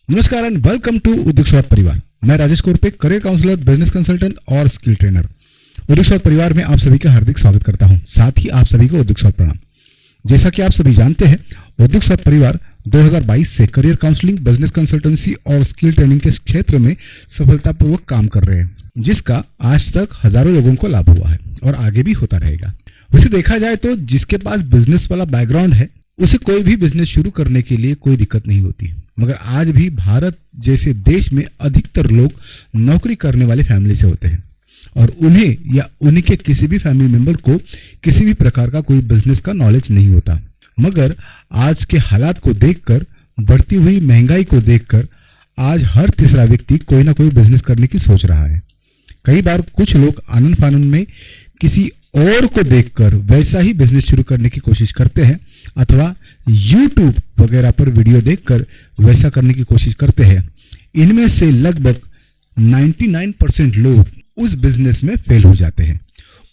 नमस्कार and welcome to उद्योग स्वाद परिवार। मैं Rajesh Korpe, career counsellor, business consultant और स्किल ट्रेनर। उद्योग स्वाद परिवार में आप सभी का हार्दिक स्वागत करता हूं। साथ ही आप सभी को उद्योग स्वाद प्रणाम। जैसा कि आप सभी जानते हैं, उद्योग स्वाद परिवार 2022 से करियर काउंसलिंग, बिजनेस कंसल्टेंसी और स्किल ट्रेनिंग के क्षेत्र में सफलतापूर्वक काम कर रहे हैं, जिसका आज तक हजारों लोगों को लाभ हुआ है और आगे भी होता रहेगा। वैसे देखा जाए तो जिसके पास बिजनेस वाला बैकग्राउंड है, उसे कोई भी बिजनेस शुरू करने के लिए कोई दिक्कत नहीं होती। मगर आज भी भारत जैसे देश में अधिकतर लोग नौकरी करने वाले फैमिली से होते हैं और उन्हें या उनके किसी भी फैमिली मेंबर को किसी भी प्रकार का कोई बिजनेस का नॉलेज नहीं होता। मगर आज के हालात को देखकर, बढ़ती हुई महंगाई को देखकर आज हर तीसरा व्यक्ति कोई ना कोई बिजनेस करने की सोच रहा है। कई बार कुछ लोग आनंद फानंद में किसी और को देखकर वैसा ही बिजनेस शुरू करने की कोशिश करते हैं अथवा YouTube वगैरह पर वीडियो देखकर वैसा करने की कोशिश करते हैं। इनमें से लगभग 99% लोग उस बिजनेस में फेल हो जाते हैं।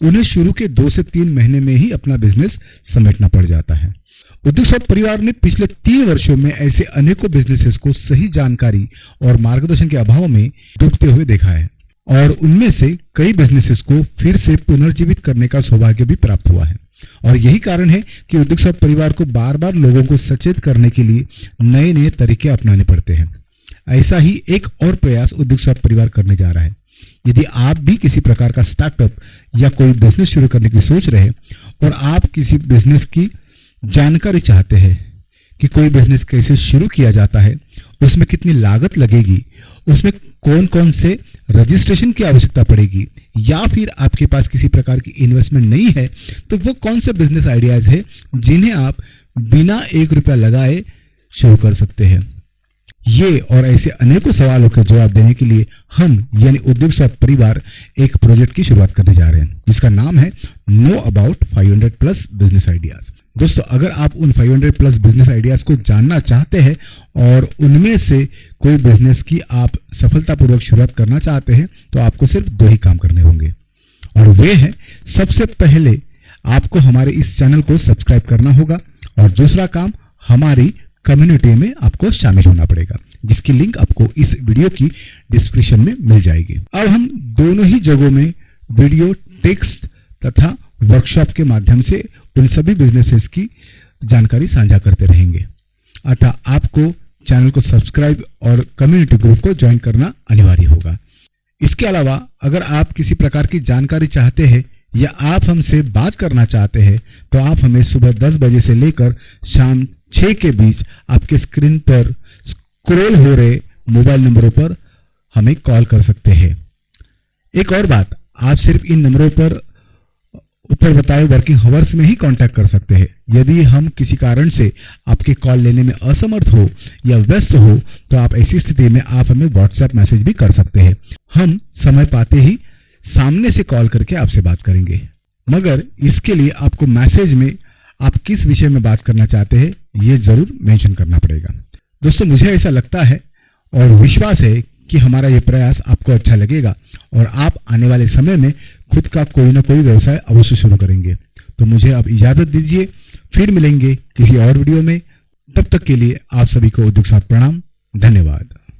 उन्हें शुरू के 2 से 3 महीने में ही अपना बिजनेस समेटना पड़ जाता है। उद्योग स्वाद परिवार ने पिछले 3 वर्षों में ऐसे अनेकों बिजनेसेस को सही जानकारी और मार्गदर्शन के अभाव में डूबते हुए देखा है और उनमें से कई बिजनेसेस को फिर से पुनर्जीवित करने का सौभाग्य भी प्राप्त हुआ है। और यही कारण है कि उद्योग स्वाद परिवार को बार बार लोगों को सचेत करने के लिए नए नए तरीके अपनाने पड़ते हैं। ऐसा ही एक और प्रयास उद्योग स्वाद परिवार करने जा रहा है। यदि आप भी किसी प्रकार का स्टार्टअप या कोई बिजनेस शुरू करने की सोच रहे हैं और आप किसी बिजनेस की जानकारी चाहते हैं कि कोई बिजनेस कैसे शुरू किया जाता है, उसमें कितनी लागत लगेगी, उसमें कौन कौन से रजिस्ट्रेशन की आवश्यकता पड़ेगी, या फिर आपके पास किसी प्रकार की इन्वेस्टमेंट नहीं है, तो वो कौन से बिजनेस आइडियाज है जिन्हें आप बिना 1 रुपया लगाए शुरू कर सकते हैं। ये और ऐसे अनेकों सवालों के जवाब देने के लिए हम यानी उद्योग स्वाद परिवार एक प्रोजेक्ट की शुरुआत करने जा रहे हैं, जिसका नाम है नो अबाउट 500+ बिजनेस आइडियाज। दोस्तों, अगर आप उन 500+ बिजनेस आइडियाज को जानना चाहते हैं और उनमें से कोई बिजनेस की आप सफलतापूर्वक शुरुआत करना चाहते हैं, तो आपको सिर्फ 2 ही काम करने होंगे और वे हैं, सबसे पहले आपको हमारे इस चैनल को सब्सक्राइब करना होगा और दूसरा काम, हमारी कम्युनिटी में आपको शामिल होना पड़ेगा, जिसकी लिंक आपको इस वीडियो की डिस्क्रिप्शन में मिल जाएगी। अब हम दोनों ही जगहों में वीडियो, टेक्स्ट तथा वर्कशॉप के माध्यम से उन सभी बिजनेसेस की जानकारी साझा करते रहेंगे। अतः आपको चैनल को सब्सक्राइब और कम्युनिटी ग्रुप को ज्वाइन करना अनिवार्य होगा। इसके अलावा अगर आप किसी प्रकार की जानकारी चाहते हैं या आप हमसे बात करना चाहते हैं, तो आप हमें सुबह 10 बजे से लेकर शाम 6 के बीच आपके स्क्रीन पर स्क्रॉल हो रहे मोबाइल नंबरों पर हमें कॉल कर सकते हैं। एक और बात, आप सिर्फ इन नंबरों पर ऊपर बताए वर्किंग आवर्स में ही कांटेक्ट कर सकते हैं। यदि हम किसी कारण से आपके कॉल लेने में असमर्थ हो या व्यस्त हो, तो आप ऐसी स्थिति में आप हमें व्हाट्सएप मैसेज भी कर सकते हैं। हम समय पाते ही सामने से कॉल करके आपसे बात करेंगे। मगर इसके लिए आपको मैसेज में आप किस विषय में बात करना चाहते हैं, ये जरूर मेंशन करना पड़ेगा। दोस्तों, मुझे ऐसा लगता है और विश्वास है कि हमारा ये प्रयास आपको अच्छा लगेगा और आप आने वाले समय में खुद का कोई ना कोई व्यवसाय अवश्य शुरू करेंगे। तो मुझे अब इजाजत दीजिए, फिर मिलेंगे किसी और वीडियो में। तब तक के लिए आप सभी को उद्योग स्वाद प्रणाम। धन्यवाद।